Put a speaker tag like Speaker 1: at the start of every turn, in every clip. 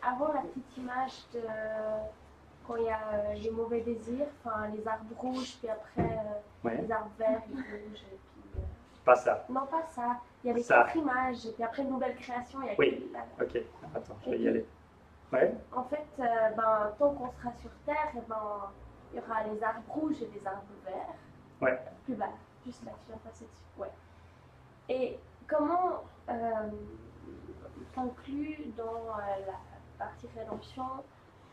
Speaker 1: avant la petite image de quand il y a les mauvais désirs, enfin les arbres rouges, puis après
Speaker 2: Ouais.
Speaker 1: les arbres verts et rouges, et puis
Speaker 2: Pas ça.
Speaker 1: non pas ça. Il y a les
Speaker 2: Ça.
Speaker 1: 4 images, et puis après une nouvelle création, il y a
Speaker 2: Oui.
Speaker 1: que la...
Speaker 2: Ok, attends, je vais y aller. Ouais.
Speaker 1: En fait, tant qu'on sera sur Terre, il y aura les arbres rouges et les arbres verts.
Speaker 2: Ouais.
Speaker 1: Plus bas, juste là, tu viens de passer dessus. Ouais. Et comment t'inclus dans la partie rédemption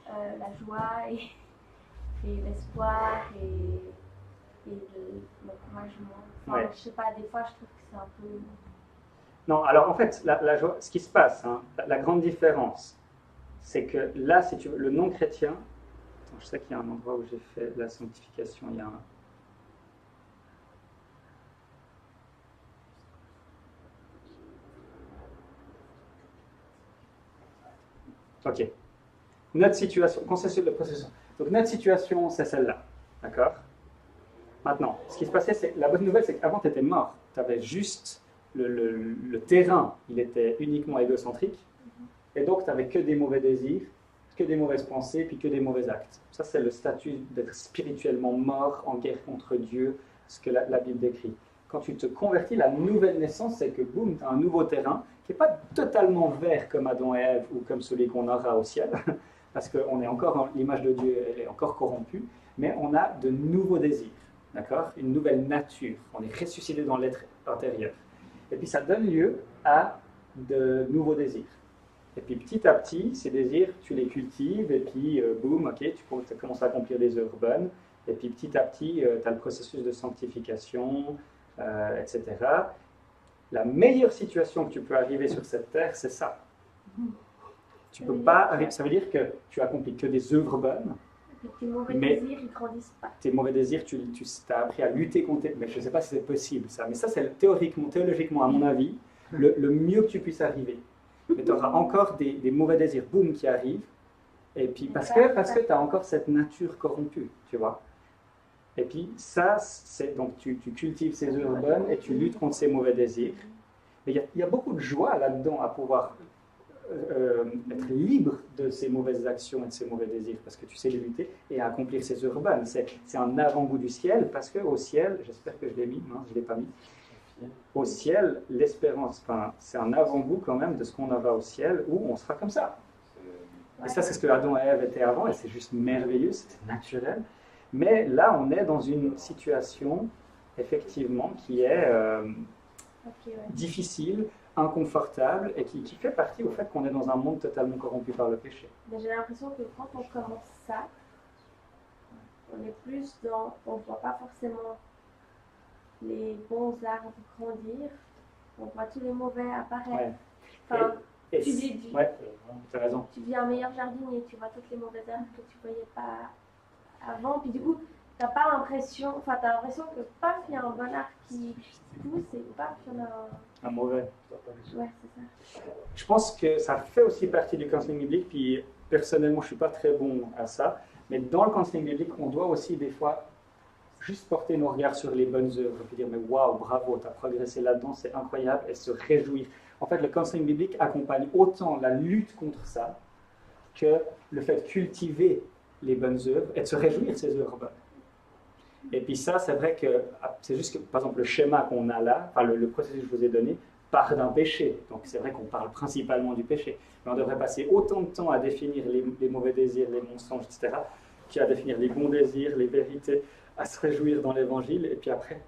Speaker 1: la joie et l'espoir et l'encouragement. Enfin,
Speaker 2: Ouais.
Speaker 1: je sais pas, des fois je trouve que c'est un peu...
Speaker 2: Non, alors en fait, la joie, ce qui se passe, hein, la grande différence, c'est que là, si tu veux, le non-chrétien, je sais qu'il y a un endroit où j'ai fait la sanctification, il y a un... Ok. Notre situation, concession de processus. Donc notre situation, c'est celle-là. D'accord? Maintenant, ce qui se passait, c'est la bonne nouvelle, c'est qu'avant, tu étais mort. Tu avais juste le terrain, il était uniquement égocentrique. Et donc, tu n'avais que des mauvais désirs, que des mauvaises pensées, puis que des mauvais actes. Ça, c'est le statut d'être spirituellement mort en guerre contre Dieu, ce que la Bible décrit. Quand tu te convertis, la nouvelle naissance, c'est que boum, tu as un nouveau terrain qui n'est pas totalement vert comme Adam et Ève ou comme celui qu'on aura au ciel, parce qu'on est encore, l'image de Dieu, elle est encore corrompue, mais on a de nouveaux désirs, d'accord? Une nouvelle nature. On est ressuscité dans l'être intérieur. Et puis ça donne lieu à de nouveaux désirs. Et puis petit à petit, ces désirs, tu les cultives, et puis boum, ok, tu commences à accomplir des œuvres bonnes, et puis petit à petit, tu as le processus de sanctification, etc. La meilleure situation que tu peux arriver sur cette terre, c'est ça. Tu peux pas, ça veut dire que tu accomplis que des œuvres bonnes,
Speaker 1: Et tes mauvais désirs, ils grandissent pas.
Speaker 2: tes mauvais désirs, tu as appris à lutter contre. Mais je ne sais pas si c'est possible ça. Mais ça, c'est théologiquement, à mon avis, le mieux que tu puisses arriver. Mais tu auras encore des mauvais désirs, boum, qui arrivent. Et puis parce que tu as encore cette nature corrompue, tu vois. Et puis ça, c'est donc tu cultives ces œuvres bonnes et tu luttes contre ces mauvais désirs. Mais il y a beaucoup de joie là-dedans à pouvoir être libre de ces mauvaises actions et de ces mauvais désirs, parce que tu sais les lutter et à accomplir ces œuvres bonnes. C'est un avant-goût du ciel, parce qu'au ciel, j'espère que je l'ai mis, non, je ne l'ai pas mis, au ciel, l'espérance, enfin, c'est un avant-goût quand même de ce qu'on aura au ciel, où on sera comme ça. Et ça, c'est ce que Adam et Ève étaient avant, et c'est juste merveilleux, c'est naturel. Mais là, on est dans une situation, effectivement, qui est difficile, inconfortable, et qui fait partie au fait qu'on est dans un monde totalement corrompu par le péché.
Speaker 1: J'ai l'impression que quand on commence ça, on est plus dans... On ne voit pas forcément les bons arbres grandir, on voit tous les mauvais apparaître.
Speaker 2: Ouais.
Speaker 1: Enfin,
Speaker 2: Et ouais, tu as raison.
Speaker 1: Tu deviens un meilleur jardinier, tu vois toutes les mauvaises herbes que tu voyais pas avant, puis du coup, t'as pas l'impression, enfin t'as l'impression que paf, il y a un bon arbre qui pousse et paf, il y en a
Speaker 2: Un mauvais.
Speaker 1: Ouais, c'est ça.
Speaker 2: Je pense que ça fait aussi partie du counseling biblique, puis personnellement, je suis pas très bon à ça, mais dans le counseling biblique, on doit aussi des fois juste porter nos regards sur les bonnes œuvres, puis dire mais waouh, bravo, tu as progressé là-dedans, c'est incroyable, et se réjouir. En fait, le counseling biblique accompagne autant la lutte contre ça que le fait de cultiver les bonnes œuvres et de se réjouir de ces œuvres bonnes. Et puis ça, c'est vrai que c'est juste que, par exemple, le schéma qu'on a là, enfin le processus que je vous ai donné, part d'un péché. Donc c'est vrai qu'on parle principalement du péché. Mais on devrait passer autant de temps à définir les mauvais désirs, les mensonges, etc., qu'à définir les bons désirs, les vérités, à se réjouir dans l'évangile, et puis après,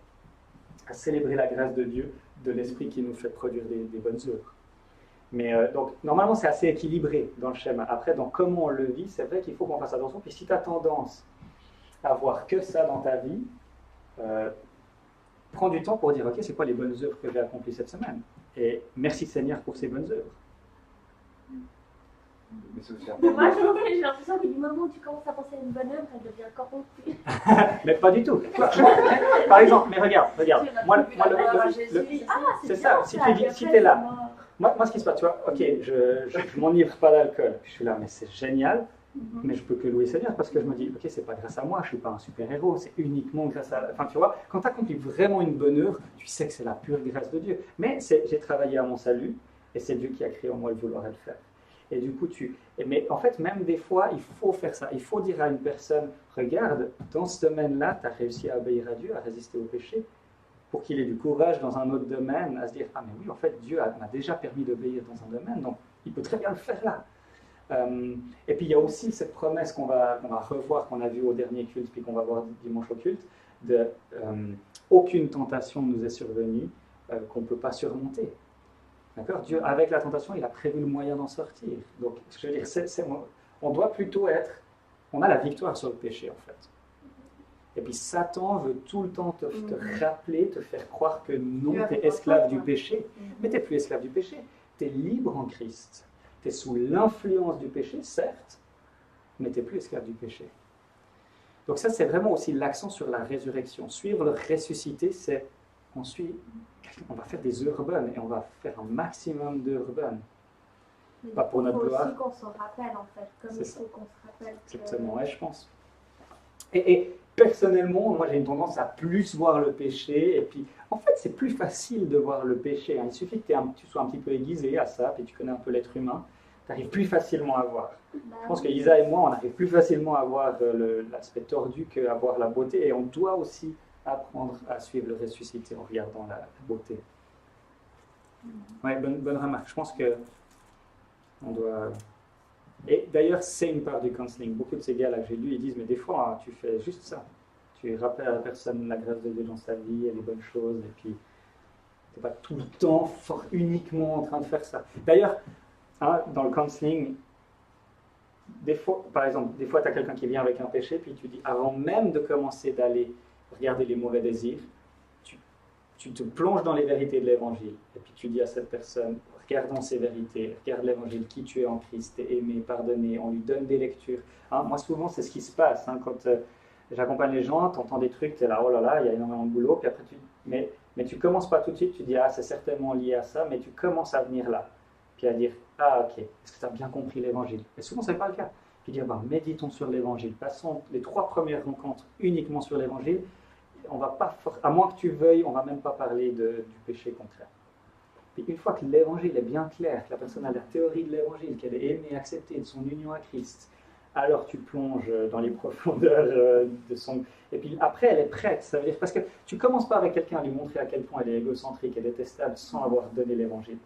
Speaker 2: à célébrer la grâce de Dieu, de l'Esprit qui nous fait produire des bonnes œuvres. Mais donc, normalement, c'est assez équilibré dans le schéma. Après, dans comment on le vit, c'est vrai qu'il faut qu'on fasse attention. Puis si tu as tendance à voir que ça dans ta vie, prends du temps pour dire, ok, c'est quoi les bonnes œuvres que j'ai accomplies cette semaine? Et merci Seigneur pour ces bonnes œuvres.
Speaker 1: Mais moi, j'ai l'impression que du moment où tu commences à penser à une bonne œuvre, elle devient corrompue.
Speaker 2: Mais pas du tout. Par exemple, mais regarde. Moi, c'est ça, si tu es là. Moi, ce qui se passe, tu vois, ok, je m'enivre pas d'alcool. Je suis là, mais c'est génial. Mais je peux que louer Seigneur parce que je me dis, ok, c'est pas grâce à moi, je suis pas un super-héros, c'est uniquement grâce à... Enfin, tu vois, quand tu accomplis vraiment une bonne œuvre, tu sais que c'est la pure grâce de Dieu. Mais j'ai travaillé à mon salut et c'est Dieu qui a créé en moi le vouloir et le faire. Et du coup, mais en fait, même des fois, il faut faire ça. Il faut dire à une personne, regarde, dans ce domaine-là, tu as réussi à obéir à Dieu, à résister au péché, pour qu'il ait du courage dans un autre domaine, à se dire, ah mais oui, en fait, Dieu m'a déjà permis d'obéir dans un domaine, donc il peut très bien le faire là. Et puis il y a aussi cette promesse qu'on va revoir, qu'on a vue au dernier culte, puis qu'on va voir dimanche au culte, de aucune tentation ne nous est survenue qu'on ne peut pas surmonter. D'accord? Dieu, avec la tentation, il a prévu le moyen d'en sortir. Donc, je veux dire, on doit plutôt on a la victoire sur le péché en fait. Et puis Satan veut tout le temps te rappeler, te faire croire que non, tu es esclave du péché. Mais tu n'es plus esclave du péché, tu es libre en Christ. Tu es sous l'influence du péché, certes, mais tu n'es plus esclave du péché. Donc ça, c'est vraiment aussi l'accent sur la résurrection. Suivre le ressuscité, c'est on va faire des heures bonnes et on va faire un maximum d'heures bonnes. Pas pour notre gloire.
Speaker 1: Il faut aussi qu'on s'en rappelle, en fait, comme il faut qu'on se rappelle.
Speaker 2: Exactement, ouais, je pense. Et personnellement, moi j'ai une tendance à plus voir le péché, et puis en fait c'est plus facile de voir le péché, hein. Il suffit que tu sois un petit peu aiguisé à ça, puis tu connais un peu l'être humain, tu arrives plus facilement à voir. Je pense que Isa et moi, on arrive plus facilement à voir l'aspect tordu qu'à voir la beauté, et on doit aussi apprendre à suivre le ressuscité en regardant la beauté. Ouais, bonne remarque, je pense que on doit... Et d'ailleurs, c'est une part du counseling. Beaucoup de ces gars-là que j'ai lus, ils disent, mais des fois, tu fais juste ça. Tu rappelles à la personne la grâce de Dieu dans sa vie, et les bonnes choses, et puis tu n'es pas tout le temps uniquement en train de faire ça. D'ailleurs, hein, dans le counseling, des fois, par exemple, des fois, tu as quelqu'un qui vient avec un péché, puis tu dis, avant même de commencer d'aller regarder les mauvais désirs, tu te plonges dans les vérités de l'Évangile, et puis tu dis à cette personne, regardons ces vérités, regarde l'Évangile, qui tu es en Christ, tu es aimé, pardonné, on lui donne des lectures. Hein, moi, souvent, c'est ce qui se passe. Hein, quand j'accompagne les gens, tu entends des trucs, tu es là, oh là là, il y a énormément de boulot, puis après, mais tu ne commences pas tout de suite, tu dis, ah, c'est certainement lié à ça, mais tu commences à venir là, puis à dire, ah, ok, est-ce que tu as bien compris l'Évangile? Et souvent, ce n'est pas le cas. Puis dire, méditons sur l'Évangile, passons les 3 premières rencontres uniquement sur l'Évangile, on va pas, à moins que tu veuilles, on ne va même pas parler du péché contraire. Puis une fois que l'évangile est bien clair, que la personne a la théorie de l'évangile, qu'elle est aimée, acceptée de son union à Christ, alors tu plonges dans les profondeurs de son... Et puis après, elle est prête. Ça veut dire, parce que tu ne commences pas avec quelqu'un à lui montrer à quel point elle est égocentrique et détestable sans avoir donné l'évangile.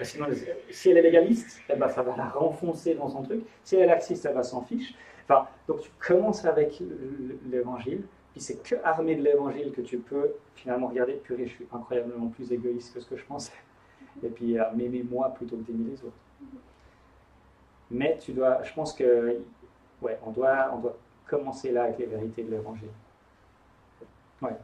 Speaker 2: Sinon, si elle est légaliste, eh ben, ça va la renfoncer dans son truc. Si elle est laxiste, elle va s'en fiche. Enfin, donc tu commences avec l'évangile. Puis c'est que armé de l'évangile que tu peux finalement regarder, purée, je suis incroyablement plus égoïste que ce que je pensais. Et puis m'aimer moi plutôt que d'aimer les autres. Mais je pense que, ouais, on doit commencer là avec les vérités de l'évangile. Ouais.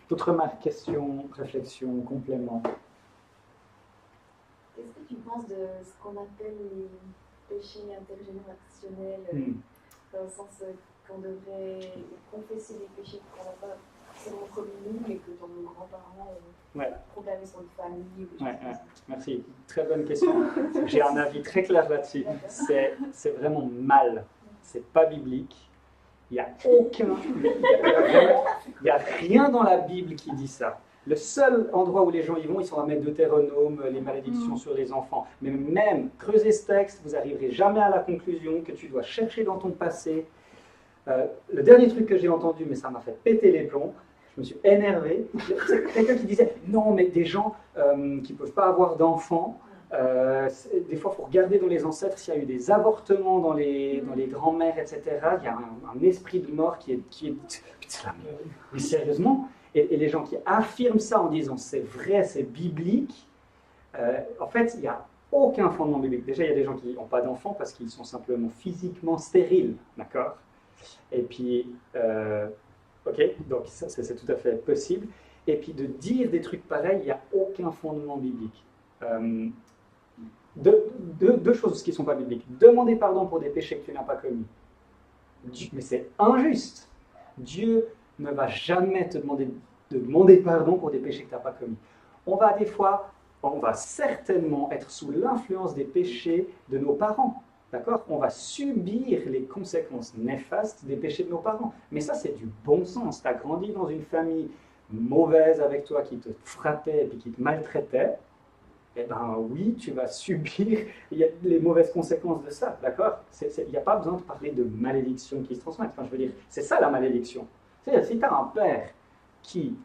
Speaker 2: D'autres remarques, questions, réflexions, compléments?
Speaker 3: Qu'est-ce que tu penses de ce qu'on appelle les péchés intergénérationnels? Dans le sens qu'on devrait confesser des péchés qu'on n'a pas forcément commis nous, mais que dans nos grands-parents ont programmé sur une famille.
Speaker 2: Merci, très bonne question. J'ai un avis très clair là-dessus. C'est vraiment mal. C'est pas biblique. Il n'y a rien dans la Bible qui dit ça. Le seul endroit où les gens y vont, ils sont à mettre Deutéronome, les malédictions sur les enfants. Mais même, creusez ce texte, vous n'arriverez jamais à la conclusion que tu dois chercher dans ton passé. Le dernier truc que j'ai entendu, mais ça m'a fait péter les plombs, je me suis énervé. C'est quelqu'un qui disait, non, mais des gens qui ne peuvent pas avoir d'enfants, des fois, il faut regarder dans les ancêtres s'il y a eu des avortements dans les grands-mères, etc. Il y a un esprit de mort qui est... Mais sérieusement, et les gens qui affirment ça en disant c'est vrai, c'est biblique, en fait, il n'y a aucun fondement biblique. Déjà, il y a des gens qui n'ont pas d'enfants parce qu'ils sont simplement physiquement stériles, d'accord? Et puis, ok, donc ça, c'est tout à fait possible. Et puis de dire des trucs pareils, il n'y a aucun fondement biblique. Deux choses qui ne sont pas bibliques. Demander pardon pour des péchés que tu n'as pas commis. Mais c'est injuste. Dieu ne va jamais te demander pardon pour des péchés que tu n'as pas commis. On va certainement être sous l'influence des péchés de nos parents. D'accord? On va subir les conséquences néfastes des péchés de nos parents. Mais ça, c'est du bon sens. Tu as grandi dans une famille mauvaise avec toi, qui te frappait et puis qui te maltraitait. eh ben oui, tu vas subir les mauvaises conséquences de ça, d'accord? Il n'y a pas besoin de parler de malédiction qui se transmet. Enfin, je veux dire, c'est ça la malédiction. C'est-à-dire, si tu as un père qui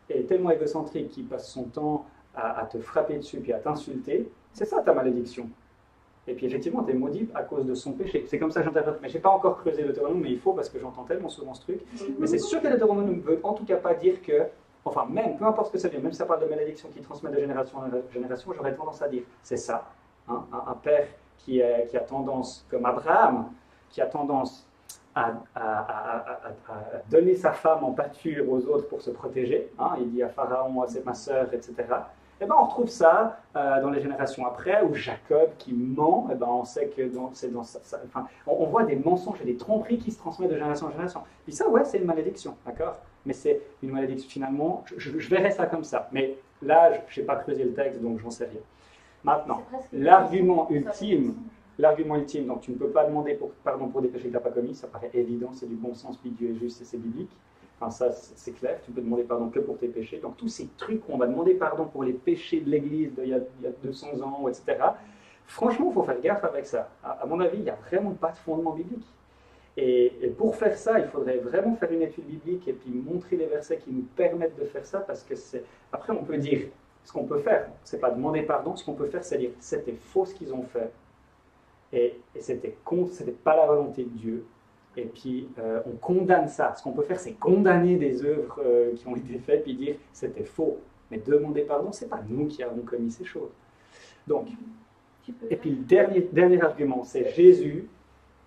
Speaker 2: est tellement égocentrique, qui passe son temps à te frapper dessus puis à t'insulter, c'est ça ta malédiction. Et puis effectivement, tu es maudit à cause de son péché. C'est comme ça que j'interprète. Mais je n'ai pas encore creusé le Deutéronome, mais il faut parce que j'entends tellement souvent ce truc. Mais c'est sûr que le Deutéronome ne veut en tout cas pas dire que, enfin même, peu importe ce que ça veut dire, même si ça parle de malédiction qui transmet de génération en génération, j'aurais tendance à dire, c'est ça. Hein, un père qui a tendance, comme Abraham, qui a tendance à donner sa femme en pâture aux autres pour se protéger. Hein, il dit à Pharaon, c'est ma sœur, etc. Eh ben, on retrouve ça dans les générations après, où Jacob qui ment, eh ben, on sait que on voit des mensonges et des tromperies qui se transmettent de génération en génération. Puis ça, ouais, c'est une malédiction, d'accord? Mais c'est une malédiction finalement, je verrais ça comme ça. Mais là, je n'ai pas creusé le texte, donc j'en sais rien. Maintenant, l'argument ultime, donc tu ne peux pas demander pardon pour des péchés que tu n'as pas commis, ça paraît évident, c'est du bon sens, puis Dieu est juste et c'est biblique. Enfin, ça, c'est clair, tu peux demander pardon que pour tes péchés. Donc, tous ces trucs où on va demander pardon pour les péchés de l'Église d'il y a 200 ans, etc., franchement, il faut faire gaffe avec ça. À mon avis, il n'y a vraiment pas de fondement biblique. Et pour faire ça, il faudrait vraiment faire une étude biblique et puis montrer les versets qui nous permettent de faire ça, parce que c'est... Après, on peut dire, ce qu'on peut faire, c'est pas demander pardon, ce qu'on peut faire, c'est dire, c'était faux ce qu'ils ont fait, et c'était pas la volonté de Dieu. Et puis, on condamne ça. Ce qu'on peut faire, c'est condamner des œuvres qui ont été faites, puis dire c'était faux. Mais demander pardon, c'est pas nous qui avons commis ces choses. Donc, et puis le dernier argument, c'est Jésus.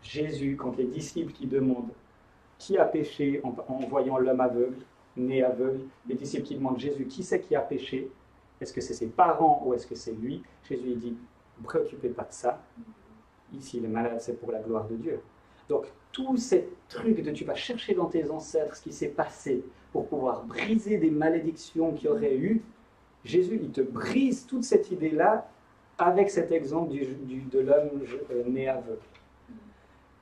Speaker 2: Jésus, quand les disciples qui demandent qui a péché en voyant l'homme aveugle, né aveugle, les disciples qui demandent Jésus, qui c'est qui a péché? Est-ce que c'est ses parents ou est-ce que c'est lui? Jésus il dit, ne vous préoccupez pas de ça. Ici, les malades, c'est pour la gloire de Dieu. Donc, tous ces trucs de tu vas chercher dans tes ancêtres ce qui s'est passé pour pouvoir briser des malédictions qu'il y aurait eu, Jésus, il te brise toute cette idée-là avec cet exemple de l'homme né aveugle.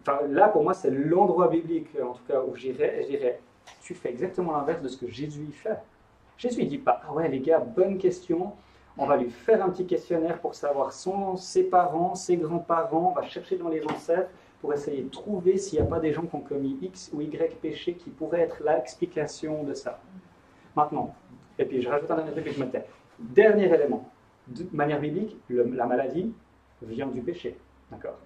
Speaker 2: Enfin, là, pour moi, c'est l'endroit biblique, en tout cas, où j'irais, et je dirais, tu fais exactement l'inverse de ce que Jésus y fait. Jésus, il ne dit pas, ah ouais, les gars, bonne question, on va lui faire un petit questionnaire pour savoir ses parents, ses grands-parents, on va chercher dans les ancêtres, pour essayer de trouver s'il n'y a pas des gens qui ont commis X ou Y péché qui pourraient être l'explication de ça. Maintenant, et puis je rajoute un dernier truc que je me tais. Dernier élément, de manière biblique, la maladie vient du péché, d'accord?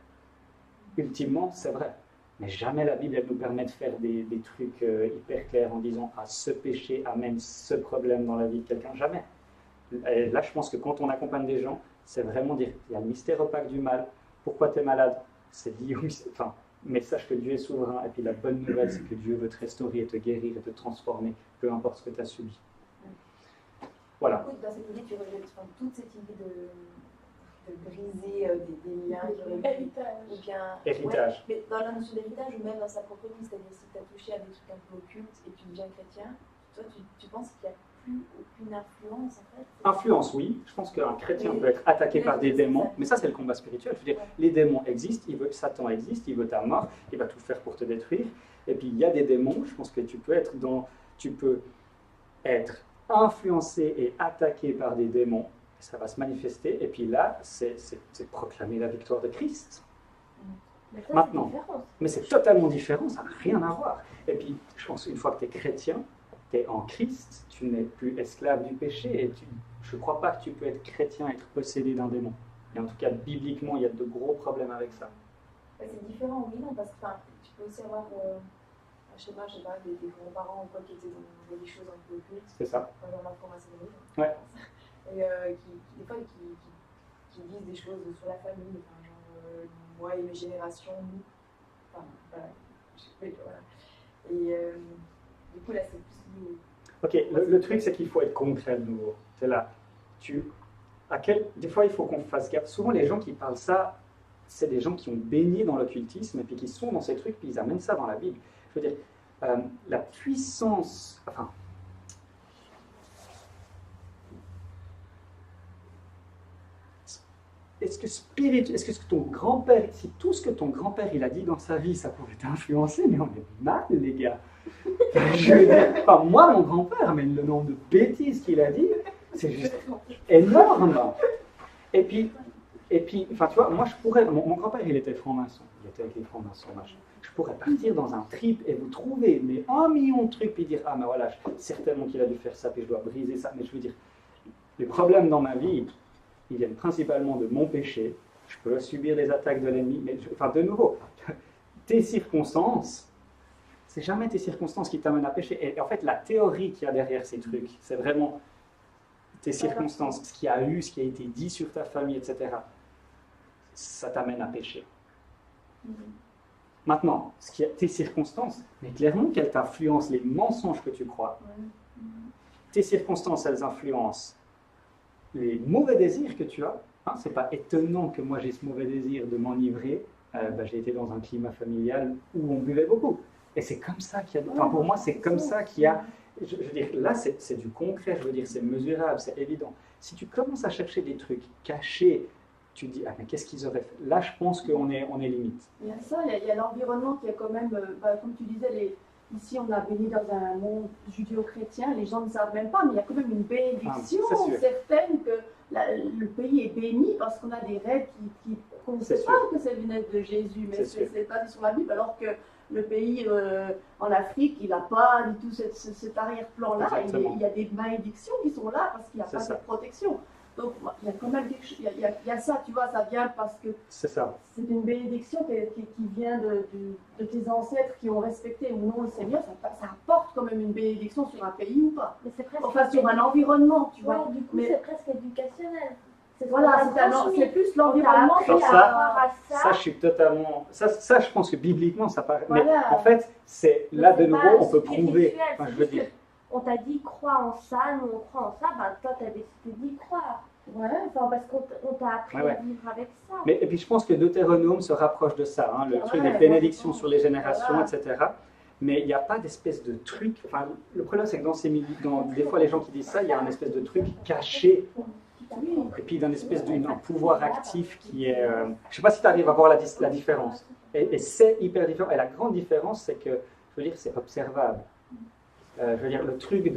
Speaker 2: Ultimement, c'est vrai. Mais jamais la Bible elle nous permet de faire des trucs hyper clairs en disant « Ah, ce péché amène ce problème dans la vie de quelqu'un ». Jamais. Et là, je pense que quand on accompagne des gens, c'est vraiment dire « Il y a le mystère opaque du mal. Pourquoi tu es malade ?» C'est lié au mystère. Enfin, mais sache que Dieu est souverain. Et puis la bonne nouvelle, c'est que Dieu veut te restaurer, te guérir et te transformer, peu importe ce que tu as subi. Voilà.
Speaker 3: Dans cette idée, tu rejettes toute cette idée de briser des liens qui auraient pu...
Speaker 2: Héritage.
Speaker 3: Ouais, mais dans la notion d'héritage, ou même dans sa propre vie, c'est-à-dire si tu as touché à des trucs un peu occultes et tu deviens chrétien, toi, tu penses qu'il n'y a plus aucune influence, en fait?
Speaker 2: Influence, oui. Je pense qu'un chrétien peut être attaqué par des démons, mais ça, c'est le combat spirituel. Je veux dire, les démons existent, Satan existe, il veut ta mort, il va tout faire pour te détruire. Et puis, il y a des démons, je pense que tu peux être influencé et attaqué par des démons, ça va se manifester, et puis là, c'est proclamer la victoire de Christ.
Speaker 1: Mais ça,
Speaker 2: Maintenant, mais c'est totalement différent, ça n'a rien à voir. Et puis, je pense qu'une fois que tu es chrétien, tu es en Christ, tu n'es plus esclave du péché, et je ne crois pas que tu peux être chrétien et être possédé d'un démon. Et en tout cas, bibliquement, il y a de gros problèmes avec ça.
Speaker 3: C'est différent, oui, non, parce que tu peux aussi avoir, je sais pas, des grands-parents ou quoi qui étaient dans des choses un peu occultes.
Speaker 2: C'est ça.
Speaker 3: Dans la formation de l'Église.
Speaker 2: Ouais.
Speaker 3: Et des fois, qui disent des choses sur la famille, enfin, genre, moi et mes générations, nous. Enfin, voilà. Et du coup, là, c'est plus...
Speaker 2: Ok, le truc, c'est qu'il faut être concret de nouveau. C'est là. Des fois, il faut qu'on fasse gaffe. Souvent, les gens qui parlent ça, c'est des gens qui ont baigné dans l'occultisme et puis qui sont dans ces trucs, puis ils amènent ça dans la Bible. Je veux dire, la puissance... Enfin, est-ce que ton grand-père, si tout ce que ton grand-père il a dit dans sa vie, ça pouvait t'influencer, mais on est mal, les gars. Je veux dire, pas moi, mon grand-père, mais le nombre de bêtises qu'il a dit, c'est juste énorme. Et puis, enfin, tu vois, moi, je pourrais... Mon grand-père, il était franc-maçon. Il était avec les francs-maçons, machin. Je pourrais partir dans un trip et vous trouver mais 1 million de trucs, puis dire, ah, mais voilà, certainement qu'il a dû faire ça, puis je dois briser ça. Mais je veux dire, les problèmes dans ma vie, ils viennent principalement de mon péché. Je peux subir les attaques de l'ennemi. Mais, enfin, de nouveau, tes circonstances, c'est jamais tes circonstances qui t'amènent à pécher. Et en fait, la théorie qu'il y a derrière ces trucs, c'est vraiment tes circonstances, ce qu'il y a eu, ce qui a été dit sur ta famille, etc. Ça t'amène à pécher. Maintenant, tes circonstances, mais clairement qu'elles t'influencent les mensonges que tu crois. Tes circonstances, elles influencent les mauvais désirs que tu as. Hein, c'est pas étonnant que moi j'ai ce mauvais désir de m'enivrer. J'ai été dans un climat familial où on buvait beaucoup. Et c'est comme ça qu'il y a... Enfin, pour moi, c'est comme ça qu'il y a... Je veux dire, là, c'est du concret, je veux dire, c'est mesurable, c'est évident. Si tu commences à chercher des trucs cachés, tu te dis, ah, mais qu'est-ce qu'ils auraient fait? Là, je pense qu'on est limite.
Speaker 4: Il y a ça, il y a l'environnement qui est quand même, comme tu disais, ici on a béni dans un monde judéo-chrétien, les gens ne savent même pas, mais il y a quand même une bénédiction certaine que le pays est béni parce qu'on a des règles qu'on ne sait pas que ça venait de Jésus, mais c'est pas sur la Bible, alors que le pays en Afrique, il n'a pas du tout cet arrière-plan-là. Il y a des malédictions qui sont là parce qu'il n'y a pas de protection. Donc il y a quand même il y a ça, tu vois, ça vient parce que c'est une bénédiction qui vient de tes ancêtres qui ont respecté ou non le Seigneur. Ça apporte quand même une bénédiction sur un pays ou pas.
Speaker 1: Mais c'est presque
Speaker 4: enfin, sur un environnement, tu vois.
Speaker 1: Du coup, c'est presque éducationnel.
Speaker 4: Voilà, c'est plus l'environnement qui
Speaker 2: a ça, je suis totalement... Ça, je pense que bibliquement, ça paraît... Voilà. Mais en fait, c'est là de nouveau, on peut prouver. Enfin, je veux dire...
Speaker 1: On t'a dit crois en ça, nous on croit en ça, ben toi t'as décidé d'y croire. Ouais, enfin parce qu'on t'a appris à vivre avec ça.
Speaker 2: Mais, et puis je pense que Deutéronome se rapproche de ça, hein, le truc des bénédictions sur les générations, etc. Mais il n'y a pas d'espèce de truc... Enfin, le problème c'est que des fois les gens qui disent ça, il y a un espèce de truc caché. Et puis d'un espèce d'un pouvoir actif qui est... je ne sais pas si tu arrives à voir la différence. Et c'est hyper différent. Et la grande différence, c'est que, je veux dire, c'est observable. Je veux dire, le truc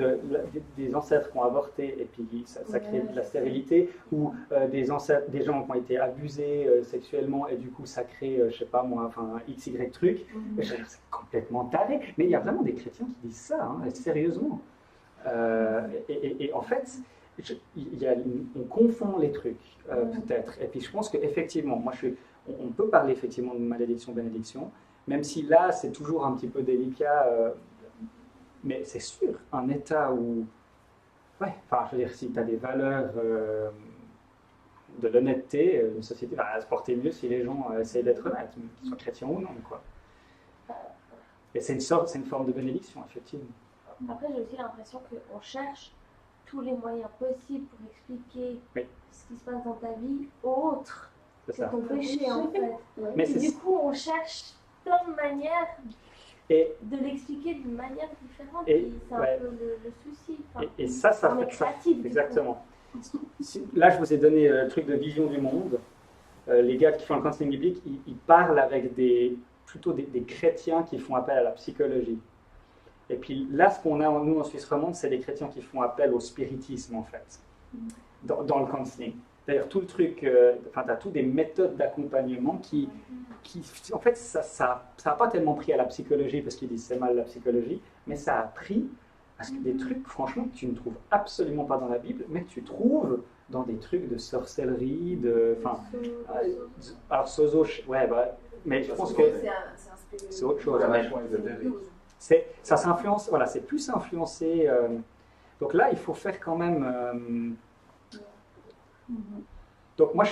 Speaker 2: des ancêtres qui ont avorté et puis ça crée de la stérilité, ou des gens qui ont été abusés sexuellement et du coup ça crée, je sais pas moi, enfin XY truc. Je veux dire, c'est complètement taré. Mais il y a vraiment des chrétiens qui disent ça, hein, sérieusement. Et en fait, on confond les trucs, peut-être. Et puis je pense qu'effectivement, on peut parler effectivement de malédiction-bénédiction, même si là c'est toujours un petit peu délicat. Mais c'est sûr, un État où, ouais, enfin, je veux dire, si tu as des valeurs de l'honnêteté, une société va se porter mieux si les gens essayent d'être honnêtes, qu'ils soient chrétiens ou non, quoi. Et c'est une forme de bénédiction, effectivement.
Speaker 1: Après, j'ai aussi l'impression qu'on cherche tous les moyens possibles pour expliquer ce qui se passe dans ta vie autre que ton péché, en fait.
Speaker 2: Mais
Speaker 1: et du coup, on cherche plein de manières de l'expliquer d'une manière différente, c'est un peu le souci. Enfin,
Speaker 2: et ça fait ça. Exactement. Là, je vous ai donné le truc de vision du monde. Les gars qui font le counseling biblique, ils parlent avec plutôt des chrétiens qui font appel à la psychologie. Et puis là, ce qu'on a, nous, en Suisse romande, c'est des chrétiens qui font appel au spiritisme, en fait, dans le counseling. D'ailleurs, tout le truc, tu as toutes des méthodes d'accompagnement qui, en fait, ça n'a pas tellement pris à la psychologie, parce qu'ils disent c'est mal la psychologie, mais ça a pris à des trucs, franchement, que tu ne trouves absolument pas dans la Bible, mais que tu trouves dans des trucs de sorcellerie, alors sozo, ouais, mais je pense que c'est autre chose. Ça s'influence, voilà, c'est plus influencé. Donc là, il faut faire quand même... Donc moi,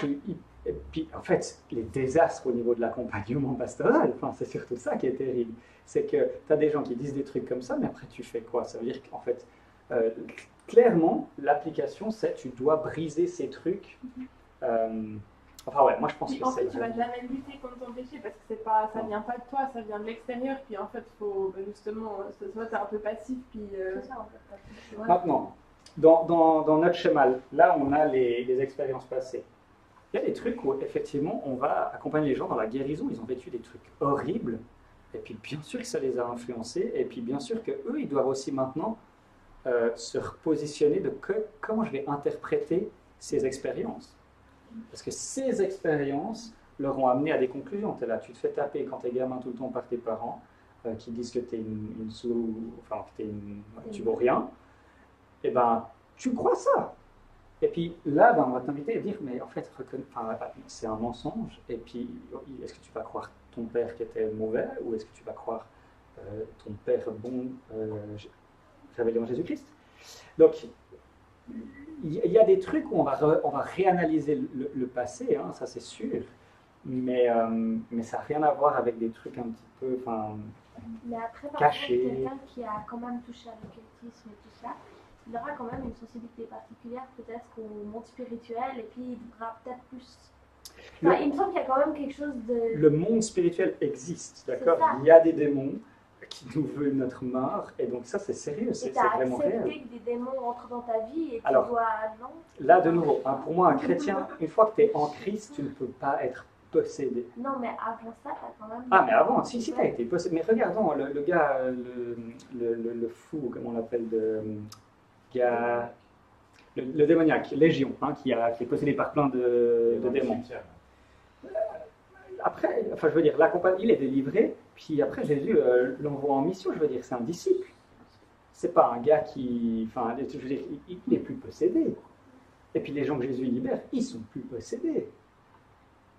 Speaker 2: et puis en fait, les désastres au niveau de l'accompagnement pastoral, enfin, c'est surtout ça qui est terrible. C'est que tu as des gens qui disent des trucs comme ça, mais après tu fais quoi? Ça veut dire qu'en fait, clairement, l'application, c'est tu dois briser ces trucs. Enfin ouais, moi je pense que
Speaker 5: en fait, tu vas jamais lutter contre ton péché parce que ça vient pas de toi, ça vient de l'extérieur. Puis en fait, il faut justement, soit tu es un peu passif, puis...
Speaker 1: C'est ça, en fait.
Speaker 2: Maintenant, dans notre schéma, là on a les expériences passées. Il y a des trucs où effectivement on va accompagner les gens dans la guérison, ils ont vécu des trucs horribles, et puis bien sûr que ça les a influencés, et puis bien sûr qu'eux ils doivent aussi maintenant se repositionner de comment je vais interpréter ces expériences. Parce que ces expériences leur ont amené à des conclusions. Tu es là, tu te fais taper quand tu es gamin tout le temps par tes parents, qui disent que tu es une sous, enfin, que tu vaux rien. Et ben, tu crois ça. Et puis là, ben, on va t'inviter à dire, mais en fait, c'est un mensonge. Et puis, est-ce que tu vas croire ton père qui était mauvais, ou est-ce que tu vas croire ton père bon, révélé en Jésus-Christ? Donc, il y a des trucs où on va réanalyser le passé, hein, ça c'est sûr, mais ça n'a rien à voir avec des trucs un petit peu
Speaker 1: mais après, par
Speaker 2: cachés.
Speaker 1: contre, quelqu'un qui a quand même touché à l'occultisme et tout ça, il aura quand même une sensibilité particulière peut-être au monde spirituel, et puis il voudra peut-être plus... il me semble qu'il y a quand même quelque chose de...
Speaker 2: Le monde spirituel existe, d'accord? Il y a des démons qui nous veulent notre mort, et donc ça c'est sérieux, c'est vraiment réel.
Speaker 1: Et tu as accepté que des démons rentrent dans ta vie et que
Speaker 2: Alors,
Speaker 1: tu dois... Non,
Speaker 2: là de nouveau, hein, pour moi un chrétien, une fois que tu es en Christ, tu ne peux pas être possédé.
Speaker 1: non, mais avant ça, tu as quand même...
Speaker 2: Ah mais avant, si tu as été possédé. Mais regardons le gars, le fou, comment on l'appelle, le démoniaque, Légion, hein, qui est possédé par plein de démons. Après, enfin je veux dire, il est délivré, puis après Jésus l'envoie en mission, je veux dire, c'est un disciple. C'est pas un gars qui, enfin, je veux dire, il n'est plus possédé. Et puis les gens que Jésus libère, ils sont plus possédés.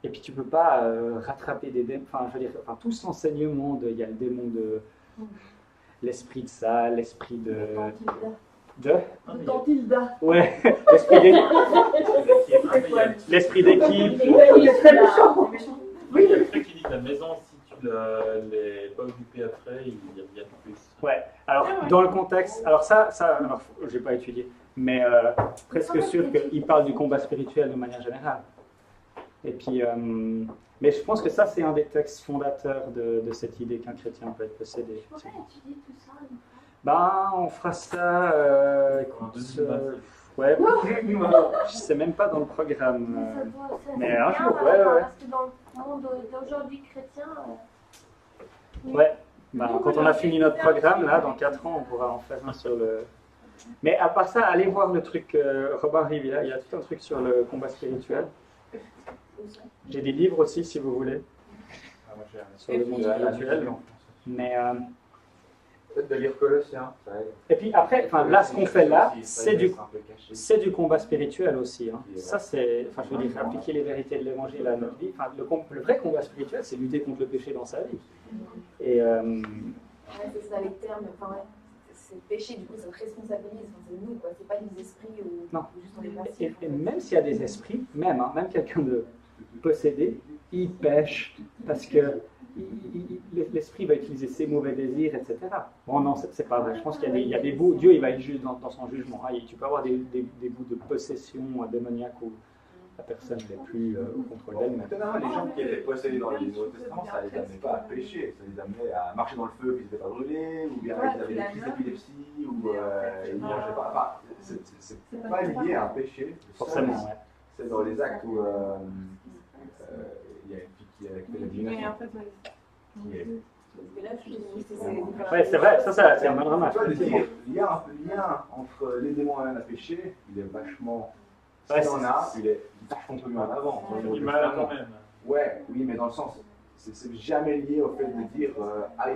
Speaker 2: Et puis tu peux pas rattraper des démons, enfin je veux dire, tout cet enseignement, il y a le démon de l'esprit de ça, l'esprit de...
Speaker 4: Tantilda.
Speaker 2: Ouais, l'esprit d'équipe.
Speaker 4: Il est très méchant.
Speaker 6: Oui, il y a quelqu'un qui dit que la maison, si tu l'es pas occupée après, il y a plus.
Speaker 2: Ouais, alors dans le contexte, alors alors j'ai pas étudié, mais presque sûr qu'il parle du combat spirituel de manière générale. Et puis, mais je pense que ça c'est un des textes fondateurs de cette idée qu'un chrétien peut être possédé.
Speaker 1: Je pourrais étudier tout ça.
Speaker 2: Ben, on fera ça. Écoute, ouais, je sais même pas dans le programme. Mais un jour, ouais.
Speaker 1: Parce que dans le monde d'aujourd'hui chrétien.
Speaker 2: Ouais, ben, quand on a fini notre programme, là, dans 4 ans, on pourra en faire un sur le. Mais à part ça, allez voir le truc Robin Rivilla, il y a tout un truc sur le combat spirituel. J'ai des livres aussi, si vous voulez, sur le monde spirituel. Mais.
Speaker 7: Peut-être de lire Colossiens, ça aide.
Speaker 2: Et puis après, là, ce qu'on fait là, c'est du combat spirituel aussi. Hein. Ça, c'est, je veux dire, appliquer les vérités de l'évangile à notre vie. Le vrai combat spirituel, c'est lutter contre le péché dans sa vie. Et
Speaker 3: c'est ça les termes. C'est le péché, du coup, ça te responsabilise. C'est nous, quoi. C'est pas des esprits ou juste on est passifs.
Speaker 2: Et même s'il y a des esprits, même quelqu'un de possédé, il pêche parce que l'esprit va utiliser ses mauvais désirs, etc. Bon, non, c'est pas vrai. Je pense qu'il y a des bouts. Dieu, il va être juste dans son jugement. Tu peux avoir des bouts de possession démoniaque où la personne n'est plus au contrôle d'elle.
Speaker 7: Maintenant, les gens qui étaient possédés dans le Nouveau Testament, ça les amenait pas à pécher, ça les amenait à marcher dans le feu puis ils n'étaient pas brûlés, ou bien ils avaient des crises d'épilepsie, ou ils ne mangeaient pas. Enfin, c'est pas lié à un péché.
Speaker 2: Forcément, ouais.
Speaker 7: C'est dans les actes où il y a une fille qui a fait la divination.
Speaker 2: Ouais, c'est vrai, ça c'est un bon remarque.
Speaker 7: Il y a un lien entre les démons et un péché, il est vachement. Si on a, il est vachement plus en avant.
Speaker 6: Il mal quand même.
Speaker 7: Ouais, oui, mais dans le sens, c'est jamais lié au fait de dire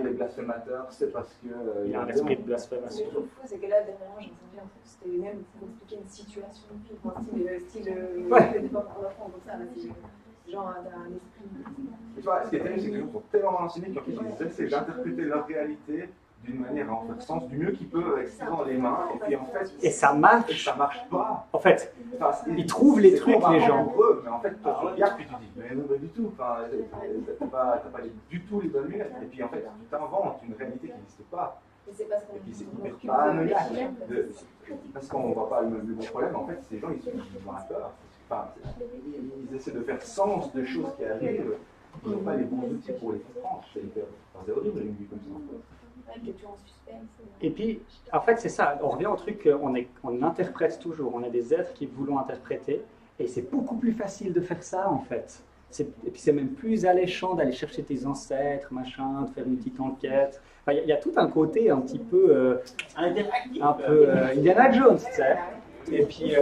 Speaker 7: il est blasphémateur, c'est parce que.
Speaker 2: Il y a un esprit de blasphémation.
Speaker 3: Ce que je trouve fou, c'est que là, dernièrement, j'ai entendu un truc, c'était même pour expliquer une situation de vie, style le débat pour l'enfant, comme ça, c'est genre un esprit.
Speaker 7: Tu vois, ce qui est terrible, c'est que les gens sont tellement renseignés qu'ils essaient d'interpréter leur réalité d'une manière à en faire sens du mieux qu'ils peuvent avec ce qu'ils ont dans les mains, et puis en fait.
Speaker 2: Et ça marche.
Speaker 7: Et ça marche pas.
Speaker 2: En fait, ils trouvent les trucs, les gens.
Speaker 7: Pour eux, mais en fait, toi, tu regardes puis tu dis, mais non, pas du tout. Enfin, t'as pas du tout les bonnes lunettes. Et puis en fait, tu t'inventes une réalité qui n'existe pas.
Speaker 3: Et c'est parce
Speaker 7: Et puis c'est hyper paranoïaque. Parce qu'on ne voit pas le bon problème. En fait, ces gens, ils ont peur. Enfin, ils essaient de faire sens de choses qui arrivent. Ils n'ont pas les bons outils pour les comprendre. C'est horrible une vie comme ça.
Speaker 2: Et puis, en fait, c'est ça. On revient au truc qu'on interprète toujours. On est des êtres qui voulons interpréter. Et c'est beaucoup plus facile de faire ça, en fait. Et puis, c'est même plus alléchant d'aller chercher tes ancêtres, machin, de faire une petite enquête. Enfin, il y a tout un côté un petit peu...
Speaker 6: interactif.
Speaker 2: un peu Indiana Jones, tu sais. Et puis,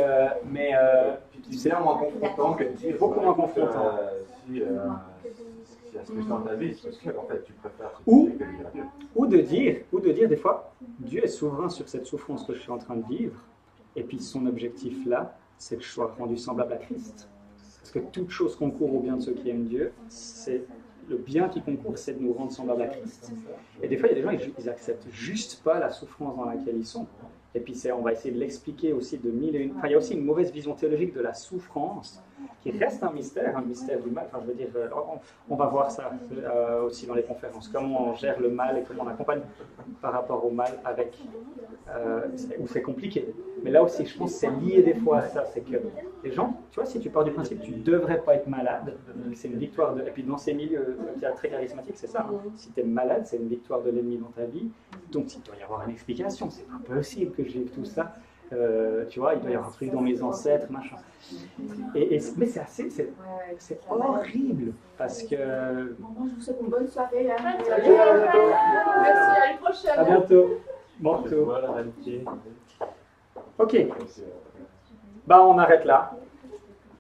Speaker 7: C'est bien moins confrontant que de dire
Speaker 2: beaucoup moins confrontant.
Speaker 7: Si il y a ce que dans ta vie, c'est parce que en fait, tu préfères ce
Speaker 2: Ou-
Speaker 7: que dire à Dieu.
Speaker 2: Ou de dire des fois, Dieu est souverain sur cette souffrance que je suis en train de vivre, et puis son objectif là, c'est que je sois rendu semblable à Christ. Parce que toute chose concourt au bien de ceux qui aiment Dieu, c'est le bien qui concourt, c'est de nous rendre semblables à Christ. Et des fois, il y a des gens, ils acceptent juste pas la souffrance dans laquelle ils sont. Et puis on va essayer de l'expliquer aussi de mille et une... Enfin, il y a aussi une mauvaise vision théologique de la souffrance, qui reste un mystère du mal. Enfin, je veux dire, on va voir ça aussi dans les conférences, comment on gère le mal et comment on accompagne par rapport au mal avec... où c'est compliqué. Mais là aussi, je pense que c'est lié des fois à ça, c'est que les gens, tu vois, si tu pars du principe que tu ne devrais pas être malade, c'est une victoire de... Et puis dans ces milieux très charismatiques, c'est ça. Hein. Si tu es malade, c'est une victoire de l'ennemi dans ta vie. Donc il doit y avoir une explication. C'est pas possible que je vive tout ça. Tu vois, il doit y avoir un truc dans mes ancêtres, machin. Mais c'est assez... C'est horrible, parce que...
Speaker 4: Moi, je vous souhaite une bonne soirée. Hein.
Speaker 5: Merci, à une prochaine.
Speaker 2: À bientôt. Bon,
Speaker 6: C'est quoi la réalité?
Speaker 2: ok. Bah, on arrête là.